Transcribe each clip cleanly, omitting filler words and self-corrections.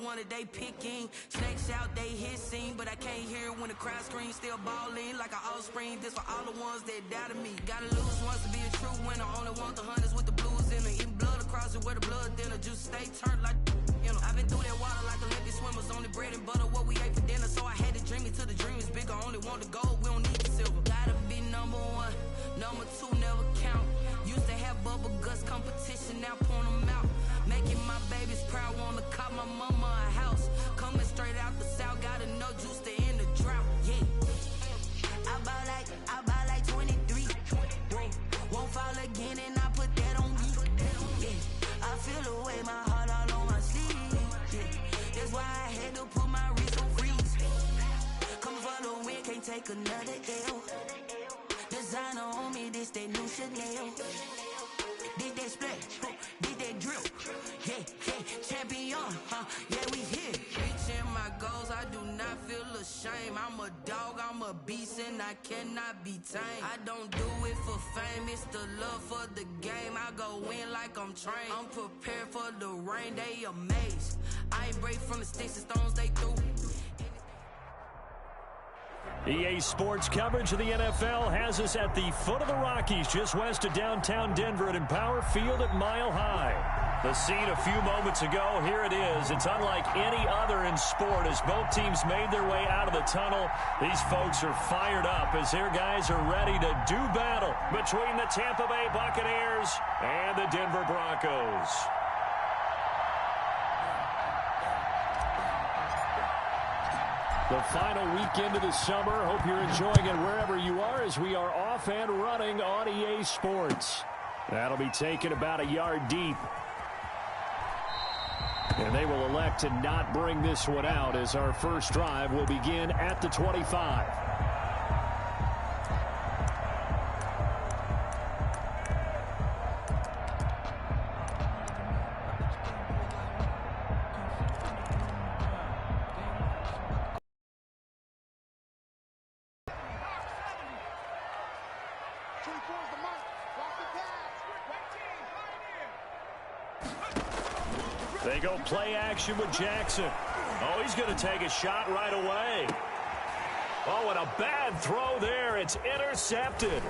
one that they picking. Snakes out, they hissing, but I can't hear when the crowd screams. Still balling like an offspring. This for all the ones that doubted me. Gotta lose once to be a true winner. Only want the hunters with the blues in it. Eating blood across it where the blood dinner. Juice stay turned like, you know. I've been through that water like Olympic swimmers. Only bread and butter, what we ate for dinner. So I had to dream it till the dream is bigger. Only want the gold, we don't need the silver. Gotta be number one, number two never count. Used to have bubble guts competition, now point them out. Making my babies proud, wanna cop my mama a house. Coming straight out the south, gotta know juice to end the drought. Yeah, I bought like 23. Won't fall again, and I put that on me. Yeah, I feel the way, my heart all on my sleeve. Yeah, that's why I had to put my wrist on freeze. Coming for the win, can't take another L. Designer on me, this that new Chanel. Did that splash, did that drip. Yeah, champion, yeah, we here. Reaching my goals, I do not feel ashamed. I'm a dog, I'm a beast, and I cannot be tamed. I don't do it for fame, it's the love for the game. I go in like I'm trained. I'm prepared for the rain, they amazed. I ain't break from the sticks and stones they threw. EA Sports coverage of the NFL has us at the foot of the Rockies, just west of downtown Denver at Empower Field at Mile High. The scene a few moments ago, here it is. It's unlike any other in sport as both teams made their way out of the tunnel. These folks are fired up as their guys are ready to do battle between the Tampa Bay Buccaneers and the Denver Broncos. The final weekend of the summer. Hope you're enjoying it wherever you are as we are off and running on EA Sports. That'll be taken about a yard deep. And they will elect to not bring this one out as our first drive will begin at the 25. They go play action with Jackson. Oh, he's going to take a shot right away. Oh, and a bad throw there. It's intercepted.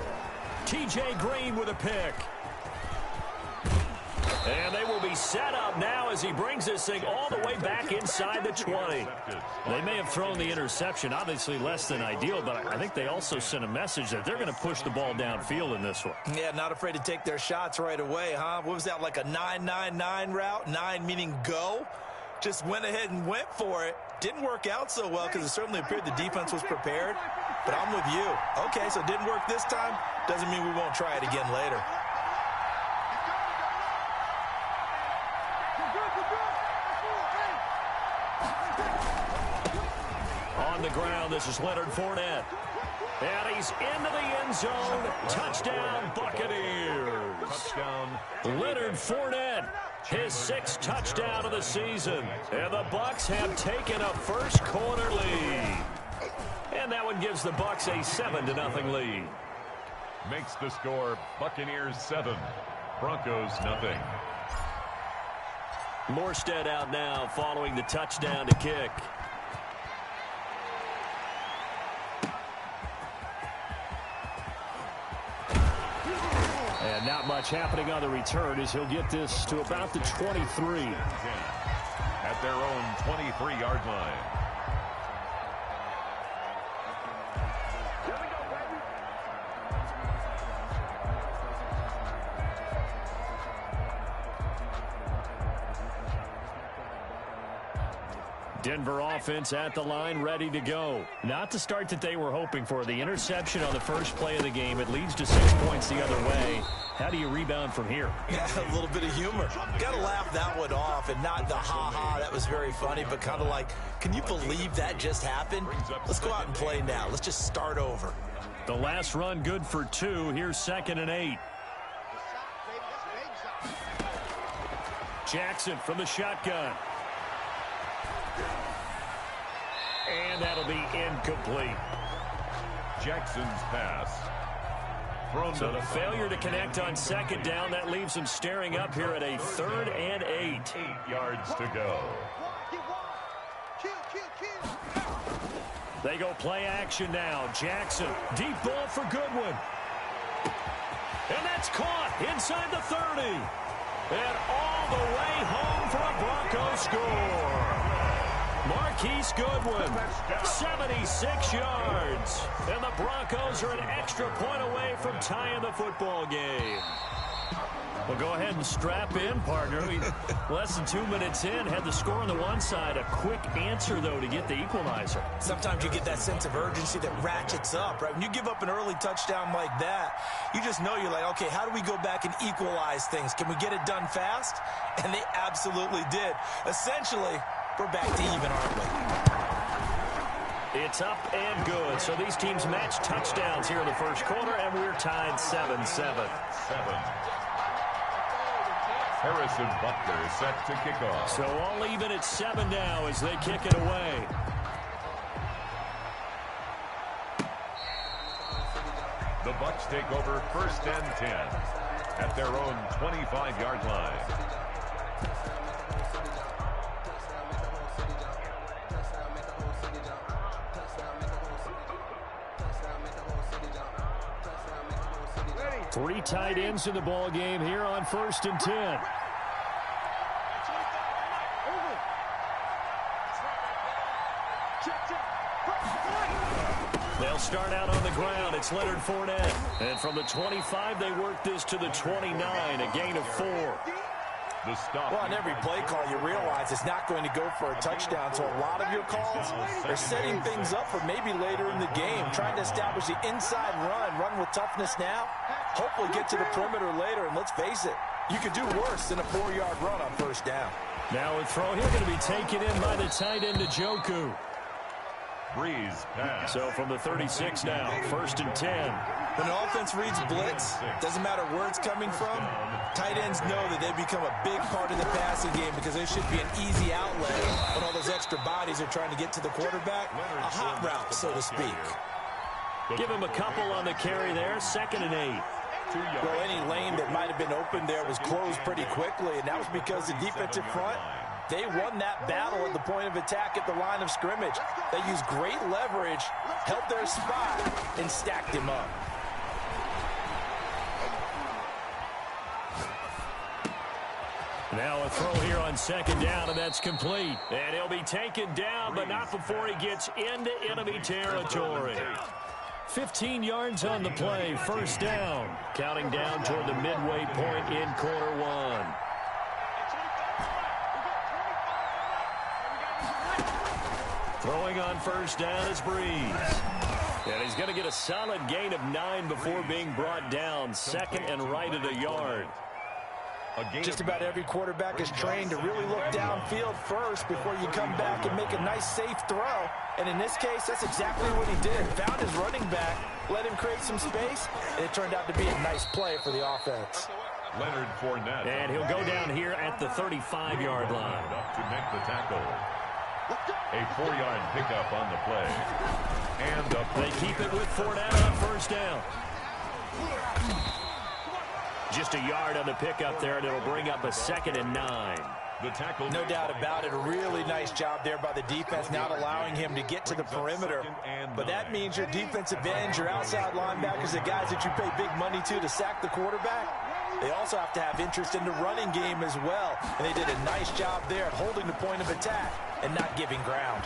TJ Green with a pick. And they will be set up now as he brings this thing all the way back inside the 20. They may have thrown the interception, obviously less than ideal, but I think they also sent a message that they're going to push the ball downfield in this one. Yeah, not afraid to take their shots right away, huh? What was that, like a 9-9-9 route? 9 meaning go? Just went ahead and went for it. Didn't work out so well because it certainly appeared the defense was prepared. But I'm with you. Okay, so it didn't work this time. Doesn't mean we won't try it again later. On the ground, this is Leonard Fournette. And he's into the end zone. Touchdown, Buccaneers. Touchdown. Leonard Fournette, his 6th touchdown of the season. And the Bucs have taken a first quarter lead. And that one gives the Bucs a 7-0 lead. Makes the score Buccaneers 7, Broncos nothing. Morstead out now following the touchdown to kick. And not much happening on the return as he'll get this to about the 23. At their own 23-yard line. Denver offense at the line, ready to go. Not the start that they were hoping for. The interception on the first play of the game. It leads to 6 points the other way. How do you rebound from here? Yeah, a little bit of humor. Got to laugh that one off, and not the ha-ha, that was very funny, but kind of like, can you believe that just happened? Let's go out and play now. Let's just start over. The last run good for 2. Here's 2nd and 8. Jackson from the shotgun. And that'll be incomplete. Jackson's pass So the failure to connect on second down, that leaves them staring up here at a 3rd and 8. 8 yards to go. They go play action now. Jackson, deep ball for Goodwin. And that's caught inside the 30. And all the way home for a Broncos score. Marquise Goodwin, 76 yards. And the Broncos are an extra point away from tying the football game. Well, go ahead and strap in, partner. Less than 2 minutes in, had the score on the one side. A quick answer, though, to get the equalizer. Sometimes you get that sense of urgency that ratchets up, right? When you give up an early touchdown like that, you just know you're like, okay, how do we go back and equalize things? Can we get it done fast? And they absolutely did. Essentially, we're back to even, aren't we? It's up and good. So these teams match touchdowns here in the first quarter, and we're tied 7-7. Harrison Butler set to kick off. So all even at 7 now as they kick it away. The Bucs take over 1st and 10 at their own 25-yard line. Three tight ends in the ball game here on 1st and 10. They'll start out on the ground. It's Leonard Fournette. And from the 25, they work this to the 29, a gain of 4. Well, on every play call, you realize it's not going to go for a touchdown. So a lot of your calls are setting things up for maybe later in the game, trying to establish the inside run with toughness now. Hopefully get to the perimeter later, and let's face it, you could do worse than a 4-yard run on 1st down. Now a throw here going to be taken in by the tight end, Njoku. Breeze pass. So from the 36 now, 1st and 10. When an offense reads blitz, doesn't matter where it's coming from, tight ends know that they become a big part of the passing game because there should be an easy outlet when all those extra bodies are trying to get to the quarterback. A hot route, so to speak. Give him a couple on the carry there, 2nd and 8. Well, any lane that might have been open there was closed pretty quickly, and that was because the defensive front, they won that battle at the point of attack at the line of scrimmage. They used great leverage, held their spot, and stacked him up. Now a throw here on 2nd down, and that's complete. And he'll be taken down, but not before he gets into enemy territory. 15 yards on the play, 1st down. Counting down toward the midway point in quarter 1. Throwing on 1st down is Breeze. And he's going to get a solid gain of 9 before being brought down. 2nd and right at a yard. Just about every quarterback is trained to really look downfield first before you come back and make a nice, safe throw. And in this case, that's exactly what he did. Found his running back, let him create some space, and it turned out to be a nice play for the offense. Leonard Fournette. And he'll go down here at the 35-yard line. Up to make the tackle. A 4-yard pickup on the play. And they keep it with Fournette on 1st down. Just a yard on the pickup there, and it'll bring up a 2nd and 9. The tackle. No doubt about it. A really nice job there by the defense, not allowing him to get to the perimeter. But that means your defensive ends, your outside linebackers, the guys that you pay big money to sack the quarterback, they also have to have interest in the running game as well. And they did a nice job there at holding the point of attack and not giving ground.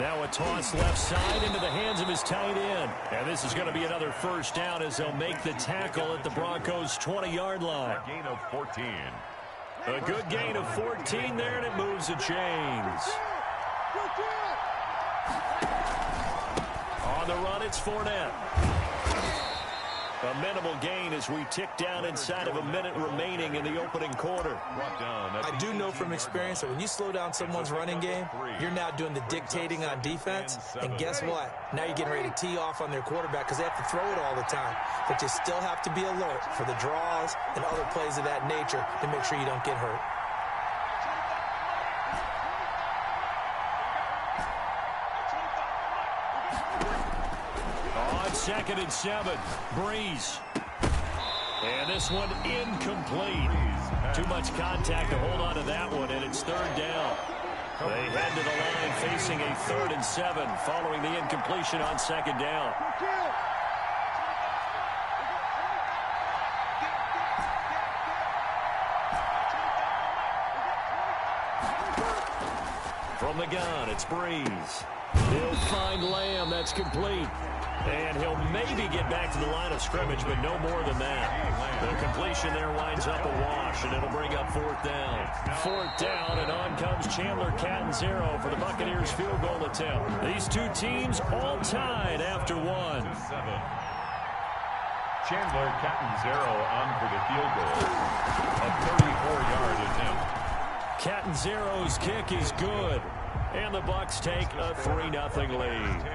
Now a toss left side into the hands of his tight end. And this is going to be another 1st down as they'll make the tackle at the Broncos' 20-yard line. A gain of 14. A good gain of 14 there, and it moves the chains. On the run, it's Fournette. A minimal gain as we tick down inside of a minute remaining in the opening quarter. I do know from experience that when you slow down someone's running game, you're now doing the dictating on defense. And guess what? Now you're getting ready to tee off on their quarterback because they have to throw it all the time. But you still have to be alert for the draws and other plays of that nature to make sure you don't get hurt. On 2nd and 7, Breeze. And this one incomplete. Too much contact to hold on to that one, and it's third down. They head to the line facing a 3rd and 7 following the incompletion on second down. From the gun, it's Breeze. He'll find Lamb. That's complete. And he'll maybe get back to the line of scrimmage, but no more than that. The completion there winds up a wash, and it'll bring up 4th down. 4th down, and on comes Chandler Catanzaro for the Buccaneers field goal attempt. These two teams all tied after one. Chandler Catanzaro on for the field goal. A 34-yard attempt. Catanzaro's kick is good, and the Bucs take a 3-0 lead.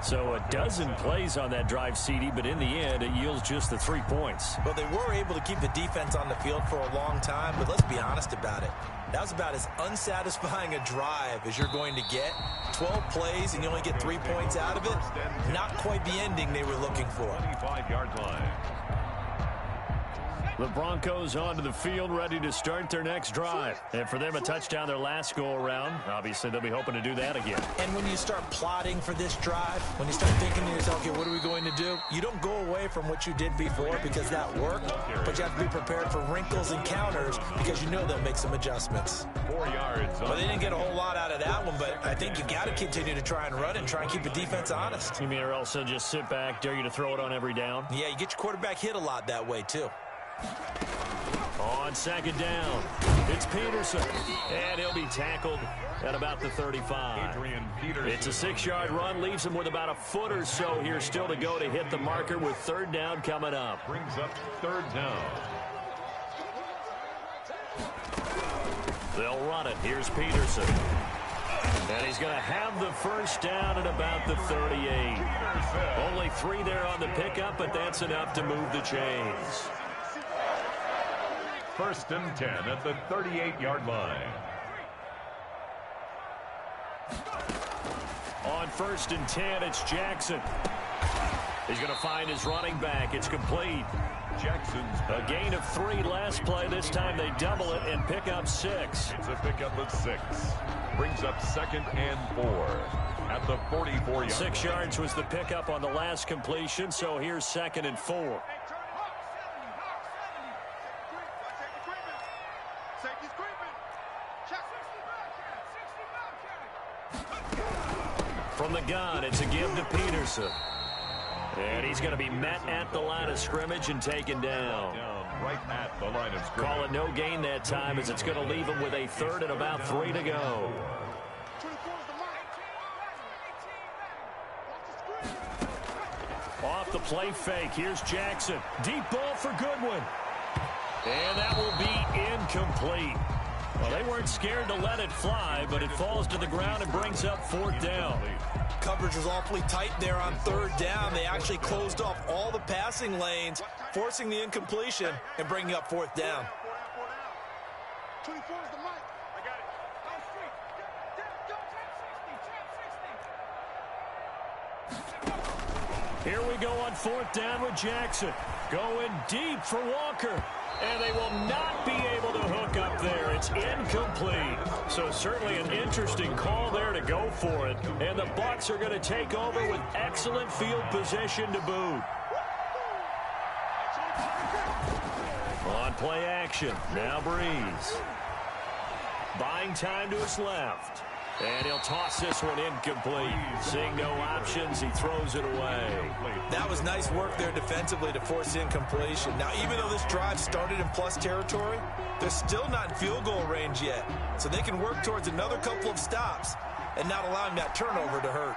So a dozen plays on that drive, CD, but in the end, it yields just the 3 points. Well, they were able to keep the defense on the field for a long time, but let's be honest about it. That was about as unsatisfying a drive as you're going to get. 12 plays, and you only get 3 points out of it. Not quite the ending they were looking for. 25-yard line. The Broncos onto the field, ready to start their next drive. And for them, a touchdown their last go-around. Obviously, they'll be hoping to do that again. And when you start plotting for this drive, when you start thinking to yourself, okay, what are we going to do? You don't go away from what you did before because that worked, but you have to be prepared for wrinkles and counters because you know they'll make some adjustments. 4 yards. Well, they didn't get a whole lot out of that one, but I think you got to continue to try and run it and try and keep the defense honest. You mean or else just sit back, dare you to throw it on every down? Yeah, you get your quarterback hit a lot that way, too. On second down, it's Peterson, and he'll be tackled at about the 35. It's a 6-yard run, leaves him with about a foot or so here still to go to hit the marker with 3rd down coming up. Brings up 3rd down. They'll run it. Here's Peterson. And he's going to have the 1st down at about the 38. Only 3 there on the pickup, but that's enough to move the chains. 1st and 10 at the 38-yard line. On 1st and 10, it's Jackson. He's going to find his running back. It's complete. Jackson's a gain of 3 last play. This time they double it and pick up 6. It's a pickup of 6. Brings up 2nd and 4 at the 44-yard. 6 yards was the pickup on the last completion, so here's 2nd and 4. From the gun, it's a give to Peterson. And he's going to be met at the line of scrimmage and taken down. Right at the line of scrimmage. Call it no gain that time as it's going to leave him with a 3rd and about 3 to go. Off the play fake, here's Jackson. Deep ball for Goodwin. And that will be incomplete. Well, they weren't scared to let it fly, but it falls to the ground and brings up 4th down. Coverage was awfully tight there on 3rd down. They actually closed off all the passing lanes, forcing the incompletion and bringing up 4th down. 24 is the mic. I got it. Here we go on 4th down with Jackson. Going deep for Walker. And they will not be able to hook up there. It's incomplete. So certainly an interesting call there to go for it. And the Bucs are going to take over with excellent field position to boot. On play action. Now Breeze. Buying time to his left. And he'll toss this one incomplete. Seeing no options, he throws it away. That was nice work there defensively to force incompletion. Now, even though this drive started in plus territory, they're still not in field goal range yet. So they can work towards another couple of stops and not allowing that turnover to hurt.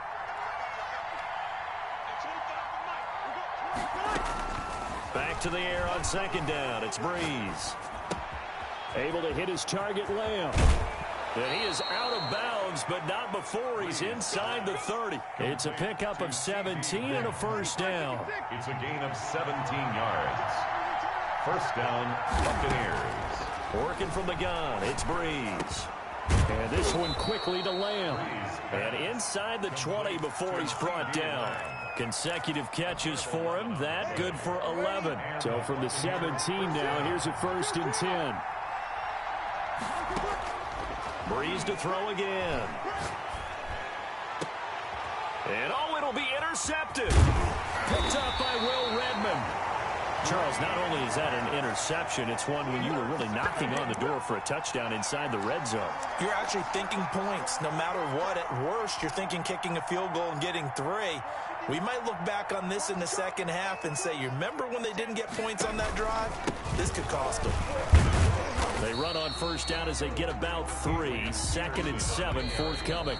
Back to the air on 2nd down. It's Breeze. Able to hit his target, Lamb. And he is out of bounds, but not before he's inside the 30. It's a pickup of 17 and a 1st down. It's a gain of 17 yards. 1st down, Buccaneers. Working from the gun, it's Breeze. And this one quickly to Lamb. And inside the 20 before he's brought down. Consecutive catches for him. That good for 11. So from the 17 now, here's a 1st and 10. Breeze to throw again. And it'll be intercepted. Picked up by Will Redmond. Charles, not only is that an interception, it's one when you were really knocking on the door for a touchdown inside the red zone. You're actually thinking points. No matter what, at worst, you're thinking kicking a field goal and getting 3. We might look back on this in the second half and say, you remember when they didn't get points on that drive? This could cost them. They run on 1st down as they get about 3. 2nd and 7 forthcoming.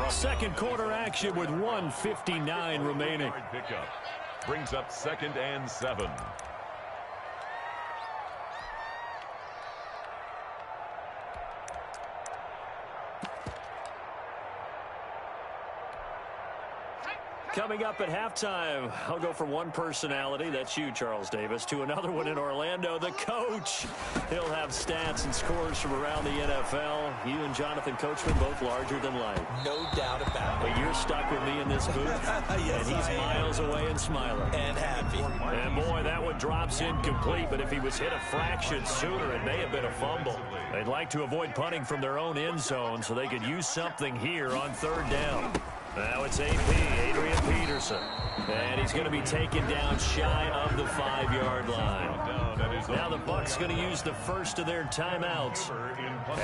Second quarter action with 1:59 remaining. Pickup brings up 2nd and 7. Coming up at halftime, I'll go from one personality, that's you, Charles Davis, to another one in Orlando, the coach. He'll have stats and scores from around the NFL. You and Jonathan Coachman both larger than life. No doubt about it. But you're stuck with me in this booth, yes, and he's miles away and smiling. And happy. And boy, that one drops incomplete, but if he was hit a fraction sooner, it may have been a fumble. They'd like to avoid punting from their own end zone so they could use something here on 3rd down. Now it's Adrian Peterson. And he's going to be taken down shy of the 5-yard line. Now the Bucs going to use the first of their timeouts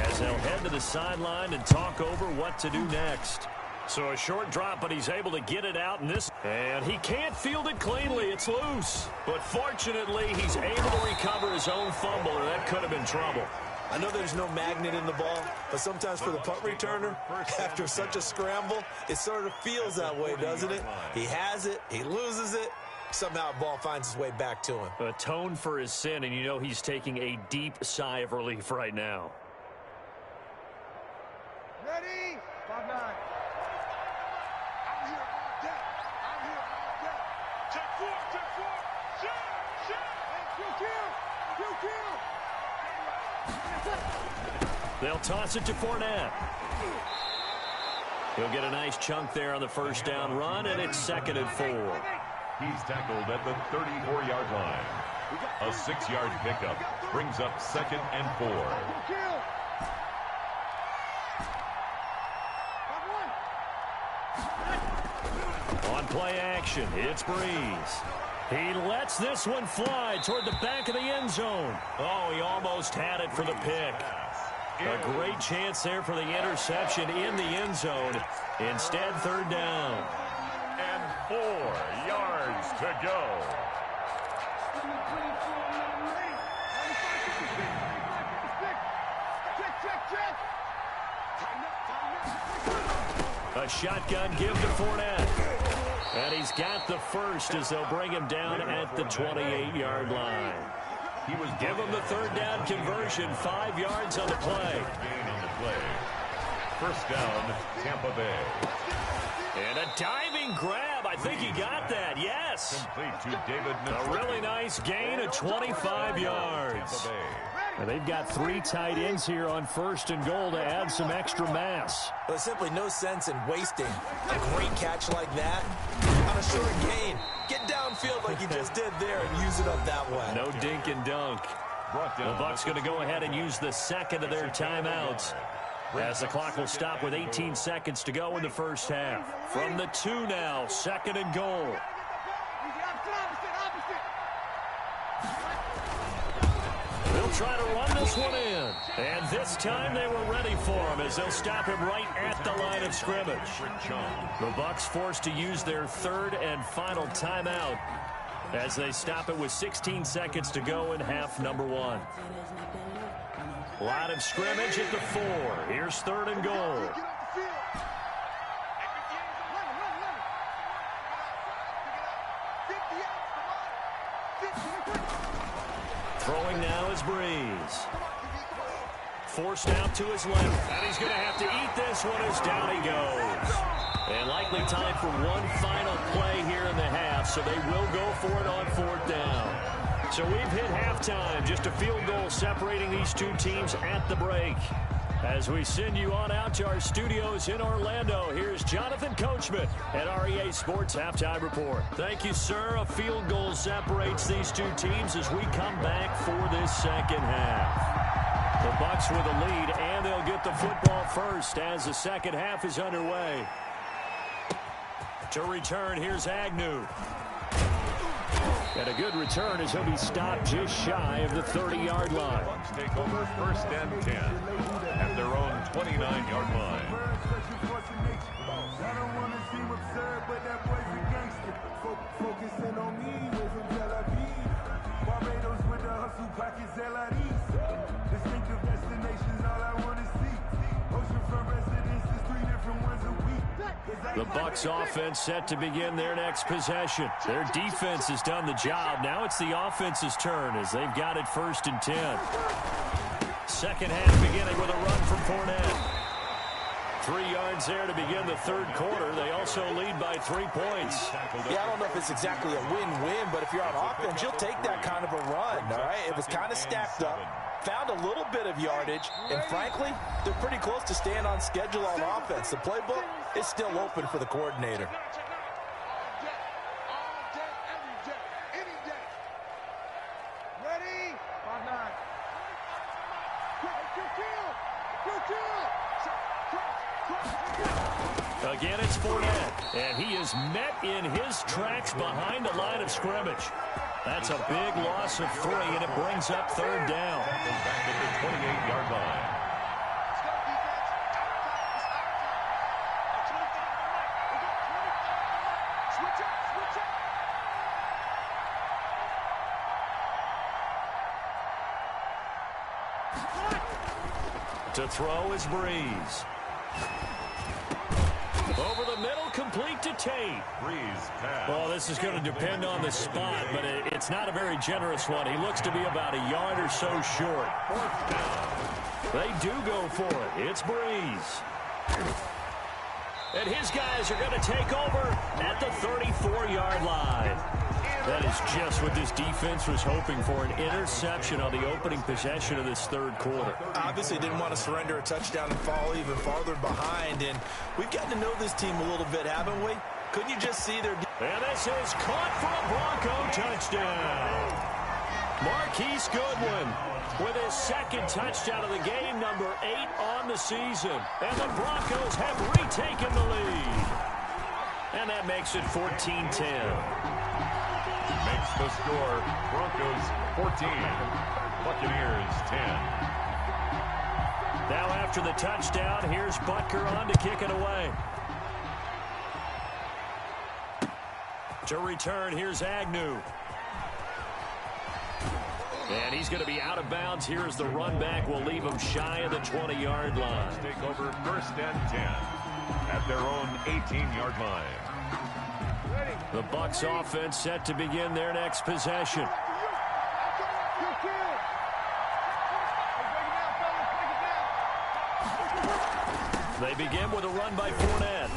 as they'll head to the sideline and talk over what to do next. So a short drop, but he's able to get it out in this. And he can't field it cleanly. It's loose. But fortunately, he's able to recover his own fumble, or that could have been trouble. I know there's no magnet in the ball, but sometimes for the punt returner, after such a scramble, it sort of feels that way, doesn't it? He has it, he loses it, somehow the ball finds its way back to him. Atone for his sin, and you know he's taking a deep sigh of relief right now. Ready? 5-9. I'm here all day. I'm here all day. Check 4, check 4. Shoot. Kill. They'll toss it to Fournette. He'll get a nice chunk there on the 1st down run, and it's 2nd and 4. He's tackled at the 34-yard line. A 6-yard pickup brings up 2nd and 4. On play action, it's Breeze. He lets this one fly toward the back of the end zone. Oh, he almost had it for the pick. A great chance there for the interception in the end zone. Instead, 3rd down. And 4 yards to go. A shotgun give to Fournette. And he's got the first as they'll bring him down at the 28-yard line. Give him the 3rd down conversion, 5 yards on the play. Gain on the play. 1st down, Tampa Bay. And a diving grab. I think he got that. Yes. Complete to David. A really nice gain of 25 yards. And they've got 3 tight ends here on 1st and goal to add some extra mass. There's simply no sense in wasting a great catch like that on a short gain. Get downfield like you just did there and use it up that way. No dink and dunk. The Bucs going to go ahead and use the 2nd of their timeouts as the clock will stop with 18 seconds to go in the 1st half. From the 2 now, 2nd and goal. They'll try to run this one in. And this time they were ready for him as they'll stop him right at the line of scrimmage. The Bucs forced to use their 3rd and final timeout as they stop it with 16 seconds to go in half number 1. Line of scrimmage at the 4. Here's 3rd and goal. Throwing now is Breeze. Forced out to his left. And he's going to have to eat this one as down he goes. And likely time for one final play here in the half, so they will go for it on 4th down. So we've hit halftime. Just a field goal separating these two teams at the break. As we send you on out to our studios in Orlando, here's Jonathan Coachman at REA Sports Halftime Report. Thank you, sir. A field goal separates these two teams as we come back for this second half. The Bucs with a lead, and they'll get the football first as the second half is underway. To return, here's Agnew. And a good return as he'll be stopped just shy of the 30-yard line. Bucs take over first and 10 at their own 29-yard line. Focusing on me, we're from Tel Aviv. Barbados with the hustle pockets, distinctive destinations, all I want to see. Oceanfront residences, 3 different ones a week. The Bucs offense set to begin their next possession. Their defense has done the job. Now it's the offense's turn as they've got it first and 10. Second half beginning with a run from Fournette. 3 yards there to begin the third quarter. They also lead by 3 points. Yeah, I don't know if it's exactly a win-win, but if you're on offense, you'll take that kind of a run, all right? It was kind of stacked up, found a little bit of yardage, and frankly, they're pretty close to staying on schedule on offense. The playbook is still open for the coordinator. Again, it's Fournette, and he is met in his tracks behind the line of scrimmage. That's a big loss of 3, and it brings up third down. Back at the 28-yard line. To throw is Breeze. Over the middle, complete to Tate. Breeze pass. Well, this is going to depend on the spot, but it's not a very generous one. He looks to be about a yard or so short. They do go for it. It's Breeze. And his guys are going to take over at the 34-yard line. That is just what this defense was hoping for, an interception on the opening possession of this third quarter. Obviously didn't want to surrender a touchdown and fall even farther behind, and we've gotten to know this team a little bit, haven't we? Couldn't you just see their... And this is caught for a Bronco touchdown. Marquise Goodwin with his second touchdown of the game, number 8 on the season. And the Broncos have retaken the lead. And that makes it 14-10. Makes the score Broncos 14, Buccaneers 10. Now after the touchdown, here's Butler on to kick it away. To return, here's Agnew. And he's going to be out of bounds here as the run back will leave him shy of the 20-yard line. Take over first and 10 at their own 18-yard line. The Bucs offense set to begin their next possession. They begin with a run by Fournette.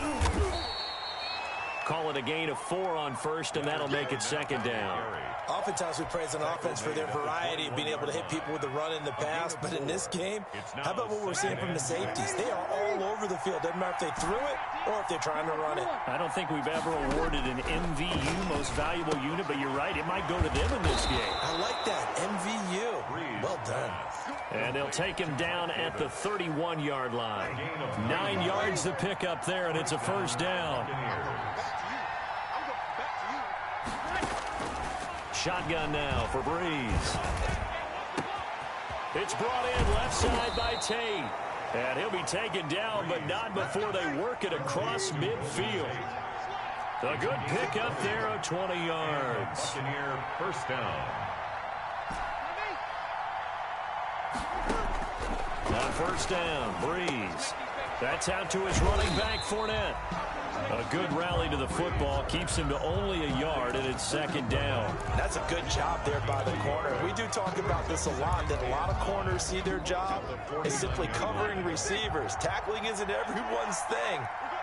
Call it a gain of 4 on first, and that'll make it second down. Oftentimes we praise an offense for their variety of being able to hit people with the run in the pass, but in this game, how about what we're seeing from the safeties? They are all over the field. Doesn't matter if they threw it or if they're trying to run it. I don't think we've ever awarded an MVU, most valuable unit, but you're right, it might go to them in this game. I like that, MVU. Well done. And they'll take him down at the 31-yard line. 9 yards to pick up there, and it's a first down. Shotgun now for Breeze. It's brought in left side by Tate. And he'll be taken down, but not before they work it across midfield. A good pick up there of 20 yards. Buccaneer first down. On first down, Breeze. That's out to his running back, Fournette. A good rally to the football keeps him to only a yard, and it's second down. That's a good job there by the corner. We do talk about this a lot, that a lot of corners see their job is simply covering receivers. Tackling isn't everyone's thing.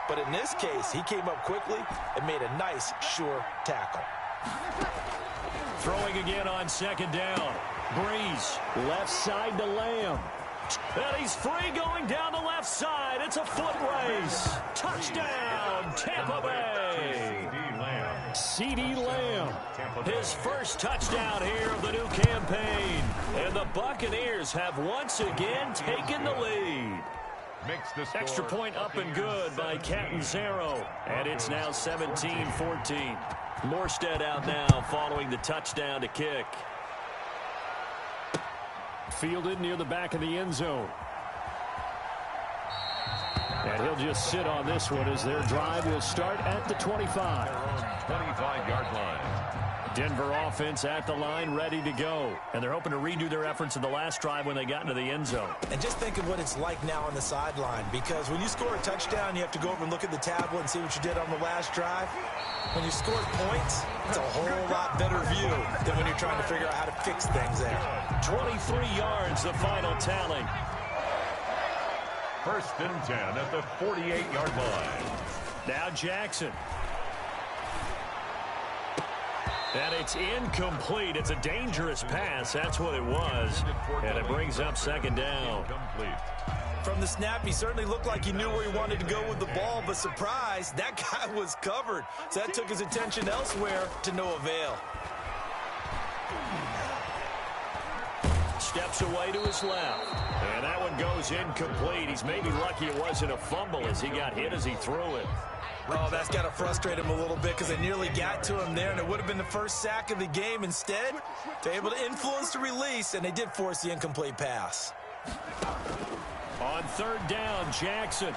But in this case, he came up quickly and made a nice, sure tackle. Throwing again on second down. Breeze, left side to Lamb. And he's free going down the left side. It's a foot race. Touchdown, Tampa Bay. CeeDee Lamb, his first touchdown here of the new campaign. And the Buccaneers have once again taken the lead. Extra point up and good by Catanzaro. And it's now 17-14. Morstead out now following the touchdown to kick. Fielded near the back of the end zone. And he'll just sit on this one as their drive will start at the 25. 25-yard line. Denver offense at the line, ready to go. And they're hoping to redo their efforts in the last drive when they got into the end zone. And just think of what it's like now on the sideline, because when you score a touchdown, you have to go over and look at the tablet and see what you did on the last drive. When you score points, it's a whole lot better view than when you're trying to figure out how to fix things there. 23 yards, the final tally. First and 10 at the 48-yard line. Now Jackson. And it's incomplete. It's a dangerous pass. That's what it was. And it brings up second down. From the snap, he certainly looked like he knew where he wanted to go with the ball, but surprise, that guy was covered. So that took his attention elsewhere to no avail. Steps away to his left. And that one goes incomplete. He's maybe lucky it wasn't a fumble as he got hit as he threw it. Oh, that's got to frustrate him a little bit because they nearly got to him there, and it would have been the first sack of the game. Instead, they're able to influence the release, and they did force the incomplete pass. On third down, Jackson.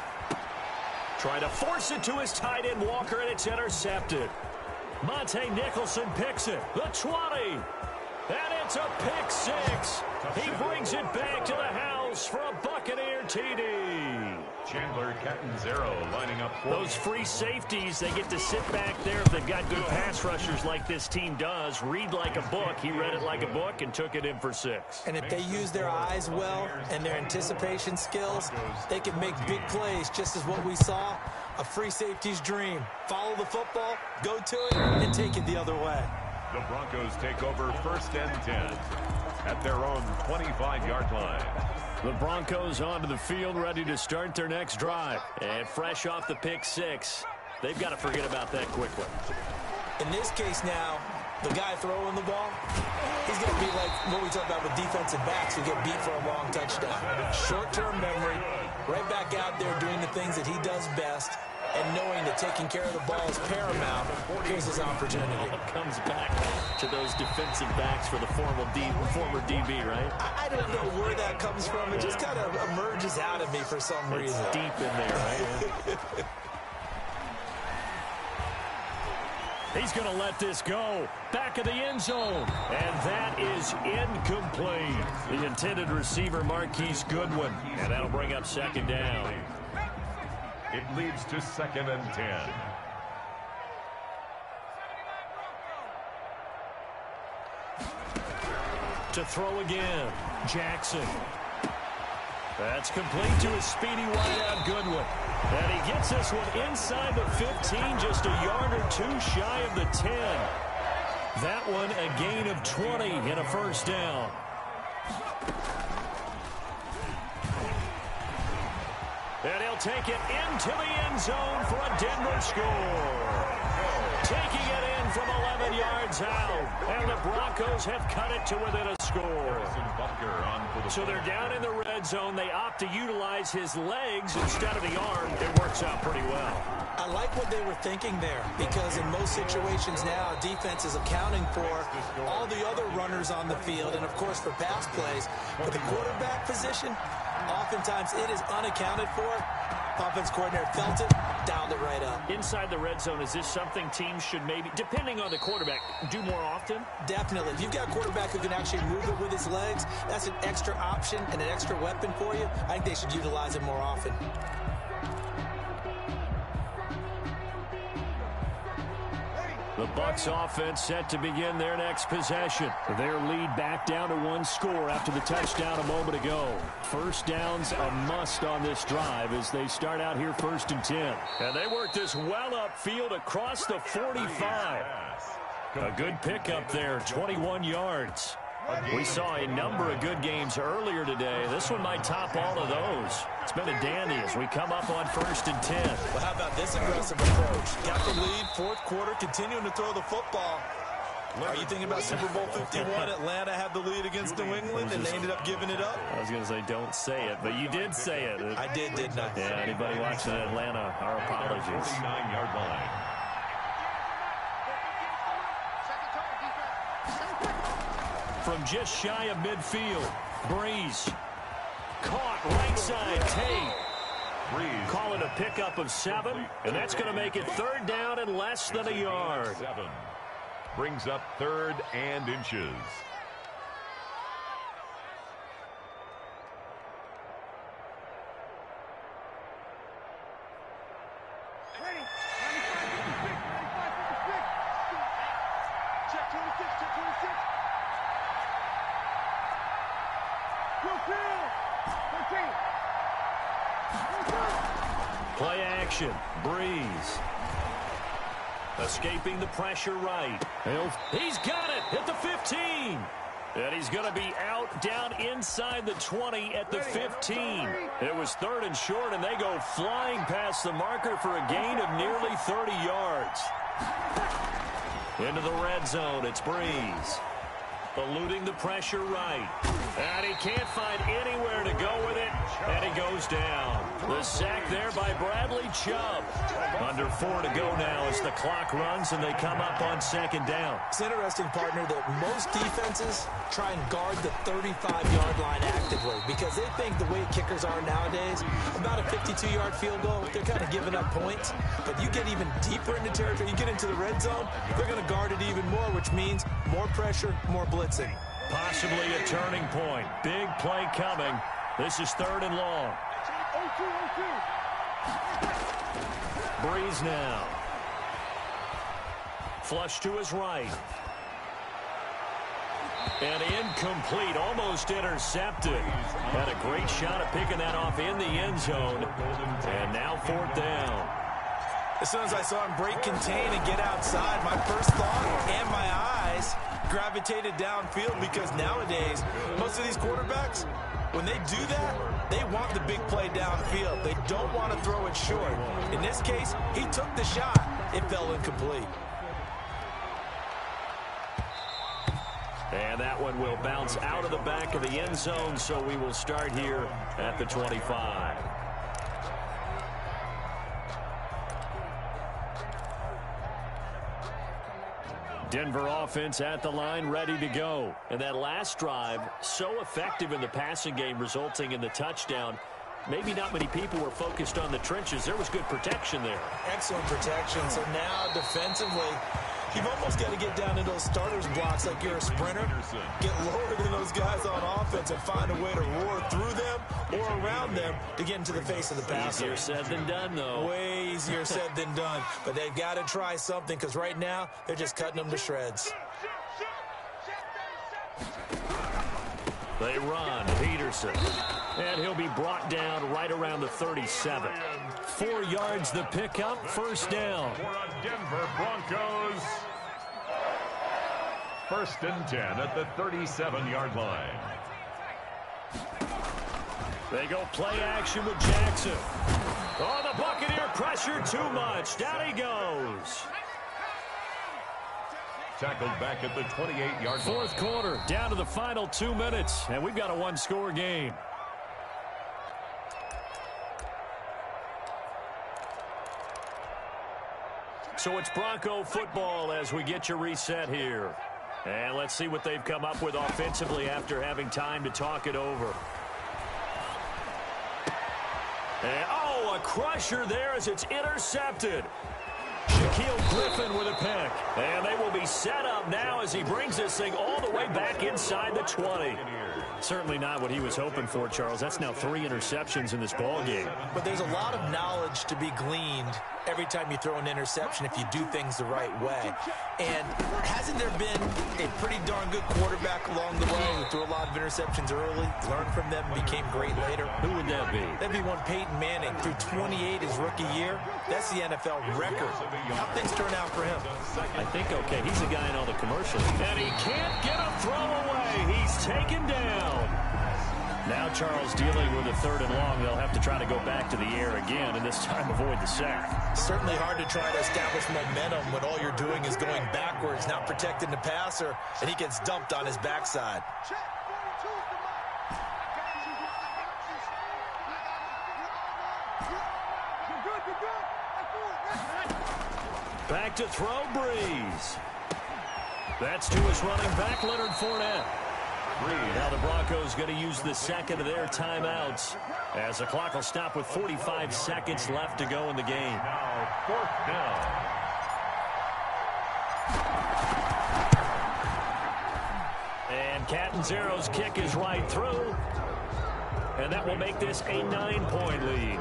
Trying to force it to his tight end, Walker, and it's intercepted. Monte Nicholson picks it. The 20. And it's a pick six. He brings it back to the house for a Buccaneer TD. Chandler Catanzaro lining up for those free safeties. They get to sit back there if they've got good pass rushers like this team does. Read like a book. He read it like a book and took it in for 6. And if they use their eyes well and their anticipation skills, they can make big plays, just as what we saw. A free safety's dream. Follow the football, go to it, and take it the other way. The Broncos take over first and 10 at their own 25-yard line. The Broncos onto the field, ready to start their next drive. And fresh off the pick 6, they've got to forget about that quickly. In this case now, the guy throwing the ball, he's going to be like what we talked about with defensive backs who get beat for a long touchdown. Short-term memory, right back out there doing the things that he does best, and knowing that taking care of the ball is paramount. Here's his opportunity. It comes back to those defensive backs for the former DB, right? I don't know where that comes from. It just kind of emerges out of me for some reason. It's deep in there, right? He's going to let this go. Back of the end zone. And that is incomplete. The intended receiver, Marquise Goodwin. And that'll bring up second down. It leads to second and 10. To throw again, Jackson. That's complete to his speedy wideout Goodwin. And he gets this one inside the 15, just a yard or two shy of the 10. That one a gain of 20 and a first down. And he'll take it into the end zone for a Denver score. Taking it in from 11 yards out. And the Broncos have cut it to within a score. So they're down in the red zone. They opt to utilize his legs instead of the arm. It works out pretty well. I like what they were thinking there, because in most situations now, defense is accounting for all the other runners on the field and, of course, for pass plays. But the quarterback position, oftentimes it is unaccounted for. Offense coordinator felt it, dialed it right up. Inside the red zone, is this something teams should maybe, depending on the quarterback, do more often? Definitely. If you've got a quarterback who can actually move it with his legs, that's an extra option and an extra weapon for you. I think they should utilize it more often. The Bucs offense set to begin their next possession. Their lead back down to 1 score after the touchdown a moment ago. First down's a must on this drive as they start out here first and 10. And they work this well upfield across the 45. A good pickup there, 21 yards. We saw a number of good games earlier today. This one might top all of those. It's been a dandy as we come up on 1st and 10. Well, how about this aggressive approach? Got the lead, 4th quarter, continuing to throw the football. Are you thinking about Super Bowl 51? Atlanta had the lead against New England, and they ended up giving it up? I was going to say don't say it, but you did say it. I did, didn't I? Yeah, anybody watching Atlanta, our apologies. 49-yard line. From just shy of midfield, Breeze. Caught right side, Tate. Breeze. Call it a pickup of 7, and that's going to make it 3rd down and less than a yard. 7. Brings up 3rd and inches. Check 26, check 26. Play action. Breeze. Escaping the pressure right. He's got it at the 15. And he's going to be out down inside the 20 at the 15. It was 3rd and short, and they go flying past the marker for a gain of nearly 30 yards. Into the red zone, it's Breeze. Eluding the pressure right. And he can't find anywhere to go with it, and he goes down. The sack there by Bradley Chubb. Under 4 to go now as the clock runs and they come up on 2nd down. It's interesting, partner, that most defenses try and guard the 35-yard line actively because they think the way kickers are nowadays, about a 52-yard field goal, they're kind of giving up points. But you get even deeper into territory, you get into the red zone, they're going to guard it even more, which means more pressure, more blitzing. Possibly a turning point. Big play coming. This is 3rd and long. Breeze now. Flush to his right. And incomplete, almost intercepted. Had a great shot at picking that off in the end zone. And now 4th down. As soon as I saw him break contain and get outside, my first thought and my eyes gravitated downfield because nowadays, most of these quarterbacks, when they do that, they want the big play downfield. They don't want to throw it short. In this case, he took the shot. It fell incomplete. And that one will bounce out of the back of the end zone, so we will start here at the 25. Denver offense at the line, ready to go. And that last drive, so effective in the passing game, resulting in the touchdown. Maybe not many people were focused on the trenches. There was good protection there. Excellent protection. So now defensively, you've almost got to get down into those starters blocks like you're a sprinter. Get lower than those guys on offense and find a way to roar through them or around them to get into the face of the passer. Easier said than done, though. Way easier said than done. But they've got to try something because right now they're just cutting them to shreds. They run. Peterson. And he'll be brought down right around the 37. 4 yards the pickup. 1st down. For a Denver Broncos. 1st and 10 at the 37-yard line. They go play action with Jackson. Oh, the Buccaneer pressure too much. Down he goes. Tackled back at the 28-yard line. 4th quarter, down to the final 2 minutes, and we've got a 1-score game. So it's Bronco football as we get you reset here. And let's see what they've come up with offensively after having time to talk it over. And, oh, a crusher there as it's intercepted. Shaquille Griffin with a pick. And they will be set up now as he brings this thing all the way back inside the 20. Certainly not what he was hoping for, Charles. That's now 3 interceptions in this ball game. But there's a lot of knowledge to be gleaned every time you throw an interception if you do things the right way. And hasn't there been a pretty darn good quarterback along the way who threw a lot of interceptions early, learned from them, and became great later? Who would that be? That'd be one Peyton Manning. Threw 28 his rookie year. That's the NFL record. How things turn out for him? I think, okay, he's the guy in all the commercials. And he can't get a throw away. He's taken down. Now Charles dealing with a 3rd and long. They'll have to try to go back to the air again, and this time avoid the sack. Certainly hard to try to establish momentum when all you're doing is going backwards, not protecting the passer, and he gets dumped on his backside. Back to throw, Breeze. That's to his running back, Leonard Fournette. Now the Broncos going to use the second of their timeouts as the clock will stop with 45 seconds left to go in the game. Now 4th down. And Catanzaro's kick is right through. And that will make this a 9-point lead.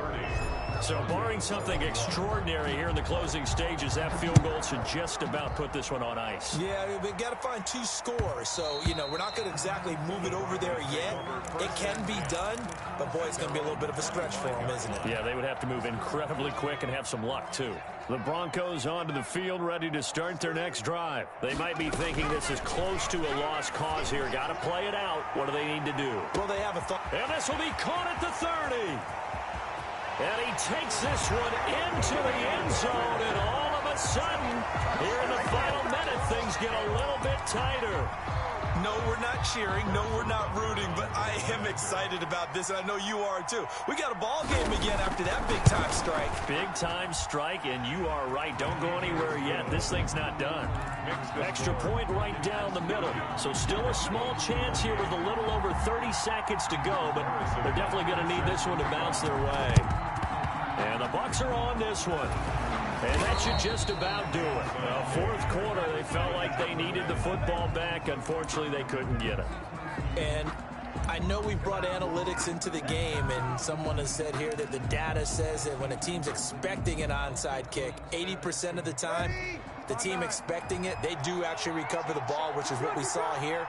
So barring something extraordinary here in the closing stages, that field goal should just about put this one on ice. Yeah, we've got to find 2 scores. So, you know, we're not going to exactly move it over there yet. It can be done, but boy, it's going to be a little bit of a stretch for them, isn't it? Yeah, they would have to move incredibly quick and have some luck, too. The Broncos onto the field, ready to start their next drive. They might be thinking this is close to a lost cause here. Got to play it out. What do they need to do? Well, they have a thought. And this will be caught at the 30. And he takes this one into the end zone, and all of a sudden, here in the final minute, things get a little bit tighter. No, we're not cheering. No, we're not rooting, but I am excited about this, and I know you are too. We got a ball game again after that big-time strike. Big-time strike, and you are right. Don't go anywhere yet. This thing's not done. Extra point right down the middle. So still a small chance here with a little over 30 seconds to go, but they're definitely going to need this one to bounce their way. And the Bucs are on this one. And that should just about do it. Fourth quarter, they felt like they needed the football back. Unfortunately, they couldn't get it. And I know we brought analytics into the game, and someone has said here that the data says that when a team's expecting an onside kick, 80% of the time, the team expecting it, they do actually recover the ball, which is what we saw here.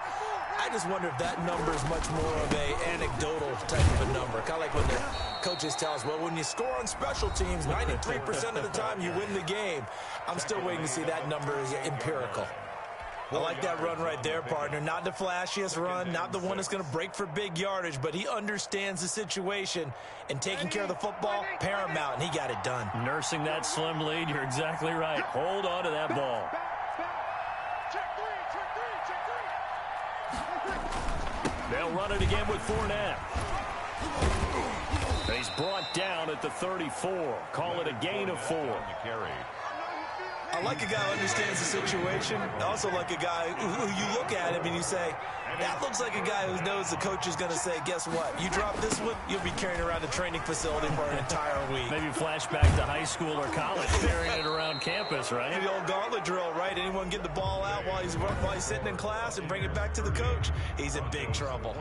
I just wonder if that number is much more of a anecdotal type of a number. Kind of like when the coaches tell us, well, when you score on special teams, 93% of the time you win the game. I'm still waiting to see that number is empirical. I like that run right there, partner. Not the flashiest run, not the one that's going to break for big yardage, but he understands the situation, and taking care of the football, paramount, and he got it done. Nursing that slim lead, you're exactly right. Hold on to that ball. They'll run it again with Fournette. He's brought down at the 34. Call it a gain of 4. I like a guy who understands the situation. I also like a guy who you look at him and you say, that looks like a guy who knows the coach is going to say, guess what? You drop this one, you'll be carrying around the training facility for an entire week. Maybe flashback to high school or college, carrying it around campus, right? The old gauntlet drill, right? Anyone get the ball out while he's sitting in class and bring it back to the coach? He's in big trouble.